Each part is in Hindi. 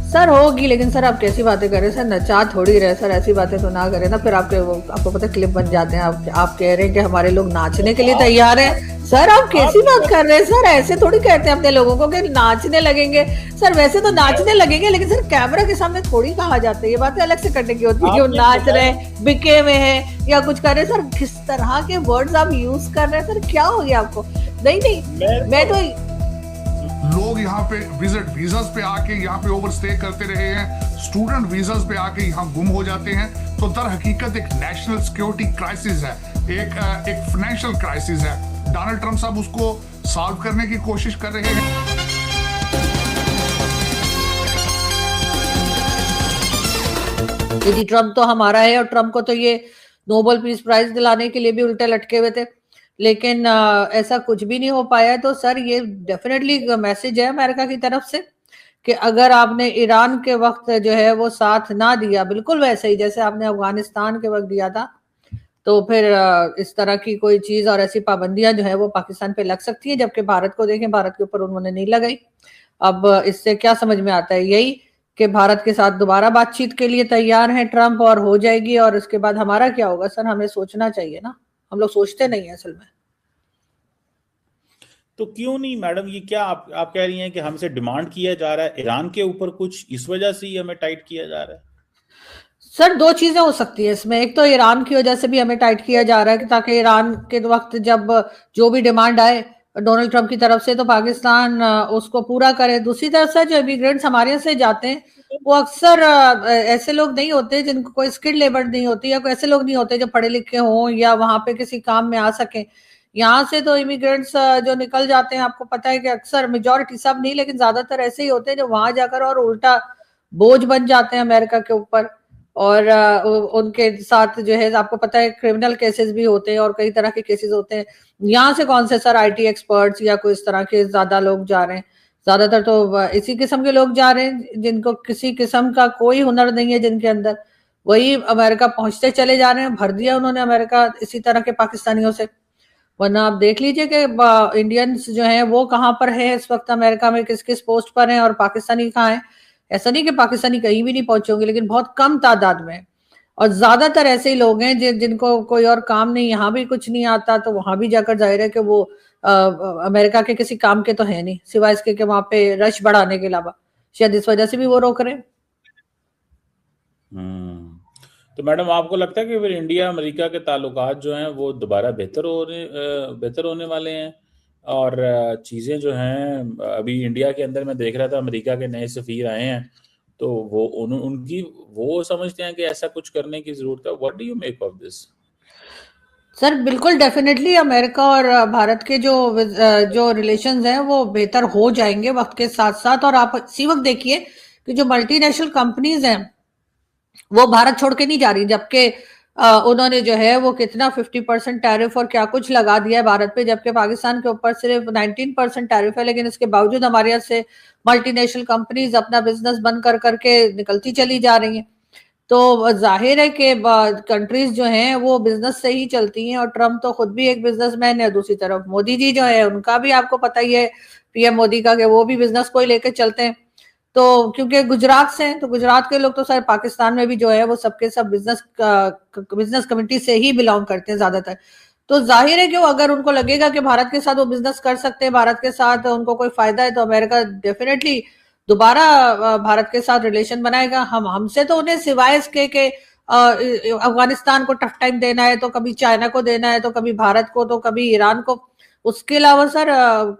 सर होगी, लेकिन सर आप कैसी बातें कर रहे हैं सर, नचा थोड़ी रहे सर, ऐसी बातें तो ना करें ना, फिर आपको पता क्लिप बन जाते हैं। आप कह रहे हैं कि हमारे लोग नाचने के लिए आप तैयार हैं। सर आप कैसी आपकी बात बात कर रहे हैं सर, ऐसे थोड़ी कहते हैं अपने लोगों को कि नाचने लगेंगे। सर वैसे तो मैं नाचने लगेंगे, लेकिन सर कैमरा के सामने थोड़ी कहा जाता है, ये बातें अलग से करने की होती है कि वो आपने नाच रहे बताया हैं, बिके हुए हैं या कुछ कर रहे हैं। सर किस तरह के वर्ड्स आप यूज कर रहे हैं सर, क्या हो गया आपको? नहीं नहीं, मैं मैं तो तो लोग यहाँ पे विजिट वीजास पे आके यहाँ पे ओवर स्टे करते रहे हैं, स्टूडेंट वीजास पे आके यहाँ गुम हो जाते हैं। तो दर हकीकत एक नेशनल सिक्योरिटी क्राइसिस है, एक फाइनेंशियल क्राइसिस है। डोनाल्ड ट्रंप साहब उसको सॉल्व करने की कोशिश कर रहे हैं। दीदी ट्रम्प तो हमारा है, और ट्रम्प को तो ये नोबेल पीस प्राइज दिलाने के लिए भी उल्टे लटके हुए थे, लेकिन ऐसा कुछ भी नहीं हो पाया। तो सर ये डेफिनेटली मैसेज है अमेरिका की तरफ से कि अगर आपने ईरान के वक्त जो है वो साथ ना दिया, बिल्कुल वैसे ही जैसे आपने अफगानिस्तान के वक्त दिया था, तो फिर इस तरह की कोई चीज और ऐसी पाबंदियां जो है वो पाकिस्तान पे लग सकती है। जबकि भारत को देखें, भारत के ऊपर उन्होंने नहीं लगाई। अब इससे क्या समझ में आता है? यही कि भारत के साथ दोबारा बातचीत के लिए तैयार हैं ट्रंप, और हो जाएगी, और उसके बाद हमारा क्या होगा? सर हमें सोचना चाहिए ना, हम लोग सोचते नहीं है असल में। तो क्यों नहीं मैडम, ये क्या आप कह रही हैं कि हमसे डिमांड किया जा रहा है ईरान के ऊपर कुछ, इस वजह से ही हमें टाइट किया जा रहा है? सर दो चीजें हो सकती है इसमें, एक तो ईरान की वजह से भी हमें टाइट किया जा रहा है कि ताकि ईरान के वक्त जब जो भी डिमांड आए डोनाल्ड ट्रंप की तरफ से, तो पाकिस्तान उसको पूरा करे। दूसरी तरफ से जो इमिग्रेंट्स हमारे यहाँ से जाते हैं, वो अक्सर ऐसे लोग नहीं होते जिनको कोई स्किल्ड लेबर नहीं होती, या कोई ऐसे लोग नहीं होते जो पढ़े लिखे हों या वहां पे किसी काम में आ सके। यहाँ से तो इमिग्रेंट्स जो निकल जाते हैं, आपको पता है कि अक्सर मेजोरिटी, सब नहीं लेकिन ज्यादातर ऐसे ही होते हैं जो वहां जाकर और उल्टा बोझ बन जाते हैं अमेरिका के ऊपर। और उनके साथ जो है आपको पता है क्रिमिनल केसेस भी होते हैं और कई तरह के केसेस होते हैं। यहाँ से कौन से सर आईटी एक्सपर्ट्स या कोई इस तरह के ज्यादा लोग जा रहे हैं? ज्यादातर तो इसी किस्म के लोग जा रहे हैं जिनको किसी किस्म का कोई हुनर नहीं है जिनके अंदर, वही अमेरिका पहुंचते चले जा रहे हैं। भर दिया उन्होंने अमेरिका इसी तरह के पाकिस्तानियों से। वरना आप देख लीजिए कि इंडियंस जो हैं वो कहाँ पर है इस वक्त अमेरिका में, किस किस पोस्ट पर हैं, और पाकिस्तानी कहाँ है। ऐसा नहीं कि पाकिस्तानी कहीं भी नहीं पहुंचे होंगे, लेकिन बहुत कम तादाद में। और ज्यादातर ऐसे ही लोग हैं जिनको कोई और काम नहीं, यहाँ भी कुछ नहीं आता, तो वहां भी जाकर जाहिर है कि वो अमेरिका के किसी काम के तो है नहीं, सिवाय इसके कि वहां पे रश बढ़ाने के अलावा। शायद इस वजह से भी वो रोक रहे हैं। हम्म। तो मैडम आपको लगता है कि फिर इंडिया अमेरिका के ताल्लुकात जो हैं वो दोबारा बेहतर होने वाले हैं? और चीज़ें जो हैं, अभी इंडिया के अंदर मैं देख रहा था अमेरिका के नए सफ़ीर आए हैं, तो वो उनकी वो समझते हैं कि ऐसा कुछ करने की ज़रूरत है। What do you make of this? Sir बिल्कुल डेफिनेटली अमेरिका और भारत के जो रिलेशंस हैं वो बेहतर हो जाएंगे वक्त के साथ साथ। और आप इसी वक्त देखिए कि जो मल्टीनेशनल कंपनीज हैं वो भारत छोड़ के नहीं जा रही, जबकि उन्होंने जो है वो कितना 50% टैरिफ और क्या कुछ लगा दिया है भारत पे, जबकि पाकिस्तान के ऊपर सिर्फ 19% टैरिफ है। लेकिन इसके बावजूद हमारे यहाँ से मल्टीनेशनल कंपनीज अपना बिजनेस बंद कर करके निकलती चली जा रही हैं। तो जाहिर है कि कंट्रीज जो हैं वो बिजनेस से ही चलती हैं, और ट्रम्प तो खुद भी एक बिजनेसमैन है। दूसरी तरफ मोदी जी जो है उनका भी आपको पता ही है, पीएम मोदी का, कि वो भी बिजनेस को ही लेकर चलते हैं। तो क्योंकि गुजरात से हैं, तो गुजरात के लोग तो सर पाकिस्तान में भी जो है वो सबके सब बिजनेस कम्युनिटी से ही बिलोंग करते हैं ज्यादातर। तो जाहिर है कि वो अगर उनको लगेगा कि भारत के साथ वो बिजनेस कर सकते हैं, भारत के साथ उनको कोई फायदा है, तो अमेरिका डेफिनेटली दोबारा भारत के साथ रिलेशन बनाएगा। हम हमसे तो उन्हें सिवाय इसके कि अफगानिस्तान को टफ टाइम देना है, तो कभी चाइना को देना है, तो कभी भारत को, तो कभी ईरान को। उसके अलावा सर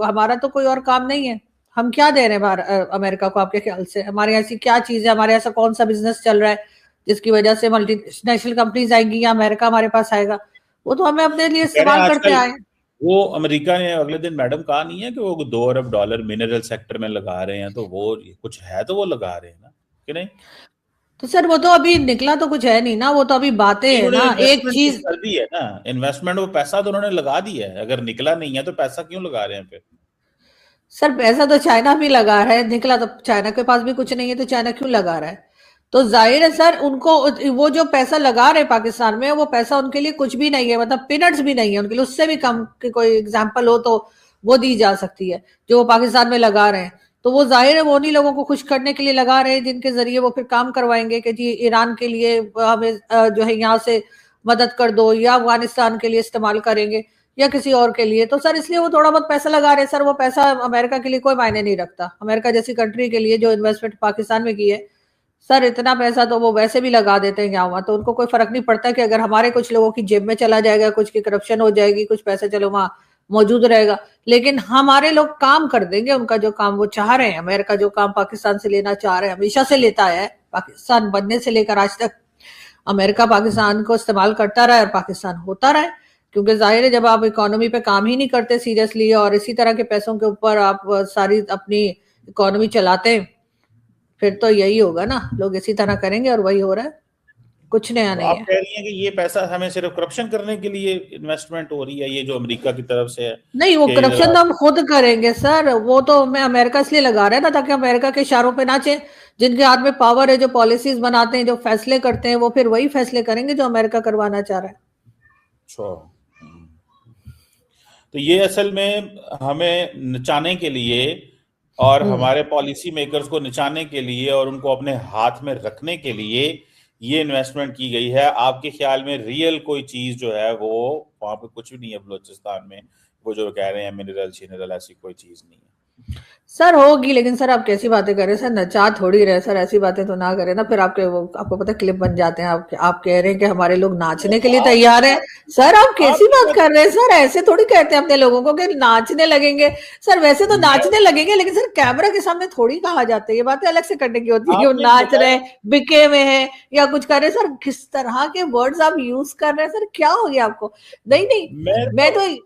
हमारा तो कोई और काम नहीं है। हम क्या दे रहे हैं अमेरिका को आपके ख्याल से? हमारे ऐसी क्या चीज है, हमारे ऐसा कौन सा बिजनेस चल रहा है जिसकी वजह से मल्टीनेशनल कंपनीज आएंगी या अमेरिका हमारे पास आएगा? वो तो हमें अपने लिए कह रहे हैं इस्तेमाल करते आजकल आए। वो अमेरिका ने अगले दिन मैडम कहा नहीं है कि वो $2 अरब मिनरल सेक्टर में लगा रहे हैं, तो वो कुछ है तो वो लगा रहे हैं ना, कि नहीं? तो सर वो तो अभी निकला तो कुछ है नहीं ना, वो तो अभी बातें नहीं, है उन्होंने ना, एक इन्वेस्टमेंट चीज। कर दी है ना, इन्वेस्टमेंट, वो पैसा तो उन्होंने लगा दिया है। अगर निकला नहीं है तो पैसा क्यों लगा रहे हैं फिर? सर पैसा तो चाइना भी लगा रहा है, निकला तो चाइना के पास भी कुछ नहीं है, तो चाइना क्यों लगा रहा है? तो जाहिर है सर उनको वो जो पैसा लगा रहे पाकिस्तान में, वो पैसा उनके लिए कुछ भी नहीं है, मतलब पीनट्स भी नहीं है उनके लिए। उससे भी कम की कोई एग्जांपल हो तो वो दी जा सकती है जो वो पाकिस्तान में लगा रहे हैं। तो वो जाहिर है वो उन्हीं लोगों को खुश करने के लिए लगा रहे हैं जिनके जरिए वो फिर काम करवाएंगे कि जी ईरान के लिए हमें जो है यहाँ से मदद कर दो, या अफगानिस्तान के लिए इस्तेमाल करेंगे, या किसी और के लिए। तो सर इसलिए वो थोड़ा बहुत पैसा लगा रहे हैं। सर वो पैसा अमेरिका के लिए कोई मायने नहीं रखता। अमेरिका जैसी कंट्री के लिए जो इन्वेस्टमेंट पाकिस्तान में की है, सर इतना पैसा तो वो वैसे भी लगा देते हैं यहाँ वहां, तो उनको कोई फर्क नहीं पड़ता कि अगर हमारे कुछ लोगों की जेब में चला जाएगा, कुछ की करप्शन हो जाएगी, कुछ पैसा चलो वहां मौजूद रहेगा, लेकिन हमारे लोग काम कर देंगे उनका जो काम वो चाह रहे हैं। अमेरिका जो काम पाकिस्तान से लेना चाह रहे हैं, हमेशा से लेता है, पाकिस्तान बनने से लेकर आज तक अमेरिका पाकिस्तान को इस्तेमाल करता रहा है और पाकिस्तान होता रहा है। क्योंकि जाहिर है जब आप इकोनॉमी पे काम ही नहीं करते सीरियसली और इसी तरह के पैसों के ऊपर आप सारी अपनी इकोनॉमी चलाते हैं, फिर तो यही होगा ना, लोग इसी तरह करेंगे और वही हो रहा है, कुछ नया नहीं आप है। कह रही हैं कि ये पैसा हमें सिर्फ करप्शन करने के लिए इन्वेस्टमेंट हो रही है, ये जो अमेरिका की तरफ से है? नहीं, वो करप्शन तो हम खुद करेंगे सर, वो तो मैं अमेरिका इसलिए लगा रहे ना ताकि अमेरिका के इशारों पे नाचे। जिनके हाथ में पावर है, जो पॉलिसीज बनाते हैं, जो फैसले करते हैं, वो फिर वही फैसले करेंगे जो अमेरिका करवाना चाह रहा है। तो ये असल में हमें नचाने के लिए और हमारे पॉलिसी मेकर्स को नचाने के लिए और उनको अपने हाथ में रखने के लिए ये इन्वेस्टमेंट की गई है। आपके ख्याल में रियल कोई चीज जो है वो वहां पे कुछ भी नहीं है बलूचिस्तान में? वो जो कह रहे हैं मिनरल शिनरल, ऐसी कोई चीज नहीं है सर। होगी, लेकिन सर आप कैसी बातें कर रहे हैं सर, नचा थोड़ी रहे सर, ऐसी बातें तो ना करें ना, फिर आपको पता क्लिप बन जाते हैं। आप कह रहे हैं कि हमारे लोग नाचने के लिए तैयार हैं। सर आप कैसी बात कर रहे हैं सर, ऐसे थोड़ी कहते हैं अपने लोगों को कि नाचने लगेंगे। सर वैसे तो नाचने लगेंगे, लेकिन सर कैमरा के सामने थोड़ी कहा जाता है, ये बातें अलग से करने की होती है कि वो नाच रहे, बिके में है या कुछ कर रहे हैं। सर किस तरह के वर्ड्स आप यूज कर रहे हैं सर, क्या हो गया आपको? नहीं, मैं तो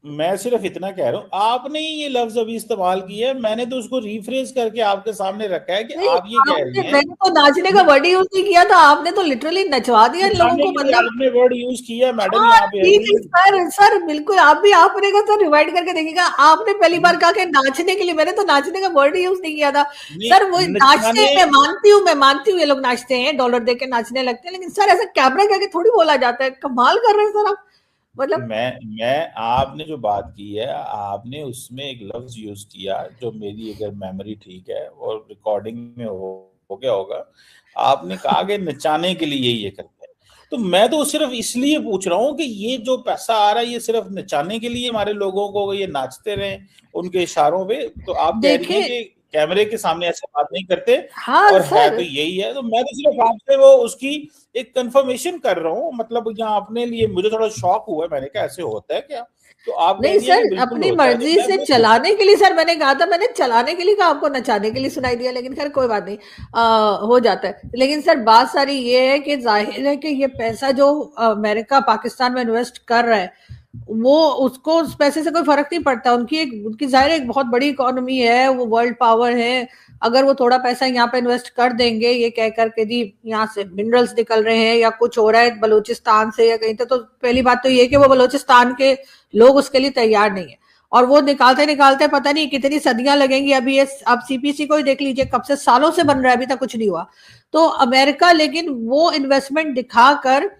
मैं सिर्फ इतना कह रहा हूँ, आपने ये लफ्ज अभी इस्तेमाल किया है, मैंने तो उसको रिफ्रेज करके आपके सामने रखा है कि आप ये कह रही हैं। मैंने तो नाचने का वर्ड यूज नहीं किया था, आपने तो लिटरली नचवा दिया इन लोगों को। मतलब आपने वर्ड यूज किया मैडम हाँ, यहाँ पे। सर बिल्कुल आपने का तो रिवाइंड करके देखिएगा। आपने पहली बार कहा कि नाचने के लिए, मैंने तो नाचने का वर्ड यूज नहीं किया था सर। वो नाचते, मैं मानती हूँ ये लोग नाचते हैं, डॉलर दे के नाचने लगते हैं, लेकिन सर ऐसा कैमरा के आगे थोड़ी बोला जाता है। कमाल कर रहे हैं सर आप। मतलब मैं आपने जो बात की है, आपने उसमें एक लफ्ज यूज किया जो मेरी अगर मेमोरी ठीक है और रिकॉर्डिंग में हो गया होगा, आपने कहा कि नचाने के लिए ये करते हैं। तो मैं तो सिर्फ इसलिए पूछ रहा हूँ कि ये जो पैसा आ रहा है ये सिर्फ नचाने के लिए हमारे लोगों को ये नाचते रहे उनके इशारों पे। तो आप कह रही हैं कि कैमरे के सामने ऐसे बात नहीं करते। हाँ, और है तो यही है। तो मैं तो सिर्फ आपसे वो उसकी एक कंफर्मेशन कर रहा हूँ। मतलब यहाँ अपने लिए मुझे थोड़ा शॉक हुआ, मैंने कहा ऐसे होता है क्या? तो आप नहीं सर, अपनी मर्जी से चलाने के लिए। सर मैंने कहा था, मैंने चलाने के लिए कहा, आपको नचाने के लिए सुनाई दिया, लेकिन खैर कोई बात नहीं, हो जाता है। लेकिन सर बात सारी ये है कि जाहिर है कि ये पैसा जो अमेरिका पाकिस्तान में इन्वेस्ट कर रहा है, वो उसको उस पैसे से कोई फर्क नहीं पड़ता। उनकी जाहिर है एक बहुत बड़ी इकोनॉमी है, वो वर्ल्ड पावर है। अगर वो थोड़ा पैसा यहाँ पे इन्वेस्ट कर देंगे, ये कह करके जी यहाँ से मिनरल्स निकल रहे हैं या कुछ हो रहा है बलूचिस्तान से या कहीं तो पहली बात तो ये कि वो बलूचिस्तान के लोग उसके लिए तैयार नहीं है। और वो निकालते निकालते पता नहीं कितनी सदियां लगेंगी। अभी ये आप सीपीसी को ही देख लीजिए, कब से सालों से बन रहा है, अभी तक कुछ नहीं हुआ। तो अमेरिका लेकिन वो इन्वेस्टमेंट दिखाकर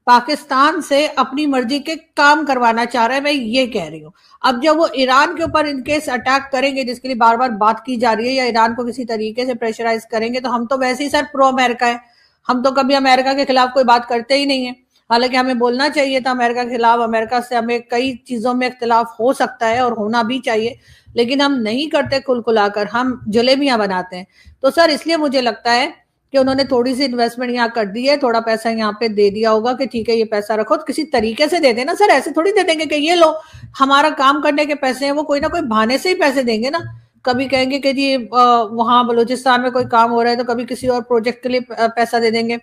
पाकिस्तान से अपनी मर्जी के काम करवाना चाह रहा है, मैं ये कह रही हूँ। अब जब वो ईरान के ऊपर इनकेस अटैक करेंगे, जिसके लिए बार बार बात की जा रही है, या ईरान को किसी तरीके से प्रेशराइज करेंगे, तो हम तो वैसे ही सर प्रो अमेरिका है। हम तो कभी अमेरिका के खिलाफ कोई बात करते ही नहीं है। हालांकि हमें बोलना चाहिए था अमेरिका के खिलाफ। अमेरिका से हमें कई चीजों में इख्तिलाफ हो सकता है और होना भी चाहिए, लेकिन हम नहीं करते खुलखुलाकर, हम जलेबियां बनाते हैं। तो सर इसलिए मुझे लगता है कि उन्होंने थोड़ी सी इन्वेस्टमेंट यहाँ कर दी है, थोड़ा पैसा यहाँ पे दे दिया होगा कि ठीक है ये पैसा रखो, तो किसी तरीके से दे देना सर। ऐसे थोड़ी दे देंगे कि ये लो हमारा काम करने के पैसे हैं। वो कोई ना कोई बहाने से ही पैसे देंगे ना। कभी कहेंगे कि जी वहां बलूचिस्तान में कोई काम हो रहा है, तो कभी किसी और प्रोजेक्ट के लिए पैसा दे देंगे।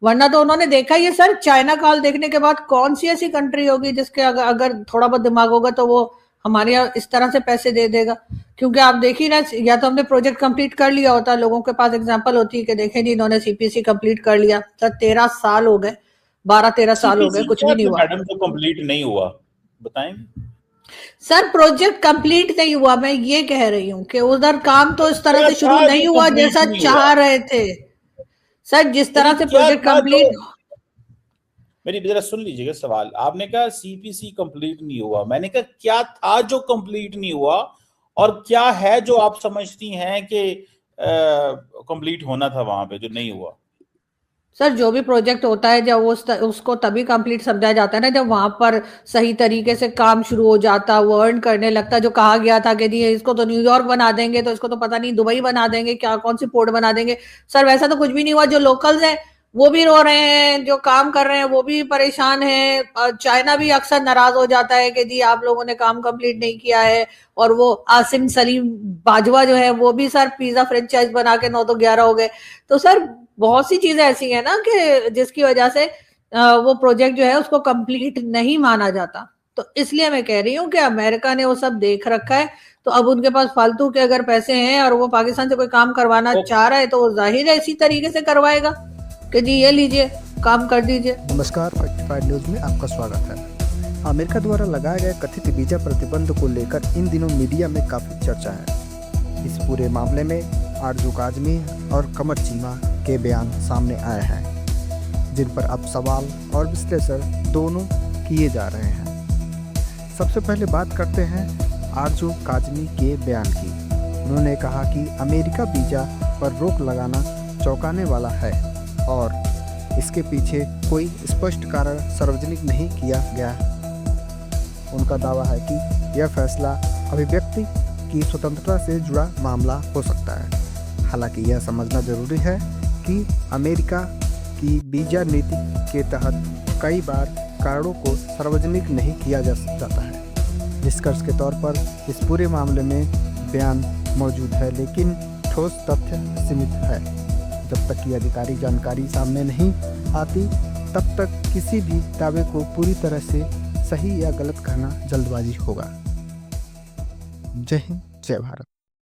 वरना तो उन्होंने देखा ही है सर, चाइना काल देखने के बाद कौन सी ऐसी कंट्री होगी जिसके अगर थोड़ा बहुत दिमाग होगा तो वो हमारे यहाँ इस तरह से पैसे दे देगा। क्योंकि आप देखिए ना, या तो हमने प्रोजेक्ट कंप्लीट कर लिया होता, लोगों के पास एग्जांपल होती है कि देखें जी इन्होंने सीपीसी कंप्लीट कर लिया। सर 13 साल हो गए, 12-13 साल हो गए, कुछ भी नहीं हुआ। मैडम तो कंप्लीट नहीं हुआ, बताएंगे? सर प्रोजेक्ट कंप्लीट नहीं हुआ, मैं ये कह रही हूँ कि उधर काम तो इस तरह से शुरू नहीं हुआ जैसा चाह रहे थे सर। जिस तरह से प्रोजेक्ट कंप्लीट, मेरी जरा सुन लीजिएगा सवाल। आपने कहा सीपीसी कंप्लीट नहीं हुआ, मैंने कहा क्या था जो कंप्लीट नहीं हुआ और क्या है जो आप समझती हैं कि कंप्लीट होना था वहां पे जो नहीं हुआ? सर जो भी प्रोजेक्ट होता है जब उसको तभी कंप्लीट समझा जाता है ना जब वहां पर सही तरीके से काम शुरू हो जाता, वो अर्न करने लगता। जो कहा गया था कि जी इसको तो न्यूयॉर्क बना देंगे, तो इसको तो पता नहीं दुबई बना देंगे, क्या कौन सी पोर्ट बना देंगे। सर वैसा तो कुछ भी नहीं हुआ। जो लोकल्स हैं वो भी रो रहे हैं, जो काम कर रहे हैं वो भी परेशान हैं। चाइना भी अक्सर नाराज हो जाता है कि जी आप लोगों ने काम कंप्लीट नहीं किया है। और वो आसिम सलीम बाजवा जो है वो भी सर पिज्जा फ्रेंचाइज बना के 9 तो 11 हो गए। तो सर बहुत सी चीजें ऐसी है ना कि जिसकी वजह से वो प्रोजेक्ट जो है उसको कंप्लीट नहीं माना जाता। तो इसलिए मैं कह रही हूँ कि अमेरिका ने वो सब देख रखा है, तो अब उनके पास फालतू के अगर पैसे हैं और वो पाकिस्तान से कोई काम करवाना चाह रहा है तो वो जाहिर है इसी तरीके से करवाएगा कि जी ये लीजिए काम कर दीजिए। नमस्कार, फैक्टिफाइड न्यूज में आपका स्वागत है। अमेरिका द्वारा लगाए गए कथित वीजा प्रतिबंध को लेकर इन दिनों मीडिया में काफ़ी चर्चा है। इस पूरे मामले में आरजू काजमी और कमर चीमा के बयान सामने आए हैं, जिन पर अब सवाल और विश्लेषण दोनों किए जा रहे हैं। सबसे पहले बात करते हैं आरजू काजमी के बयान की। उन्होंने कहा कि अमेरिका वीजा पर रोक लगाना चौंकाने वाला है और इसके पीछे कोई स्पष्ट कारण सार्वजनिक नहीं किया गया। उनका दावा है कि यह फैसला अभिव्यक्ति की स्वतंत्रता से जुड़ा मामला हो सकता है। हालांकि यह समझना जरूरी है कि अमेरिका की वीजा नीति के तहत कई बार कारणों को सार्वजनिक नहीं किया जाता है। निष्कर्ष के तौर पर इस पूरे मामले में बयान मौजूद है, लेकिन ठोस तथ्य सीमित है। जब तक की आधिकारिक जानकारी सामने नहीं आती तब तक किसी भी दावे को पूरी तरह से सही या गलत कहना जल्दबाजी होगा। जय हिंद, जय भारत।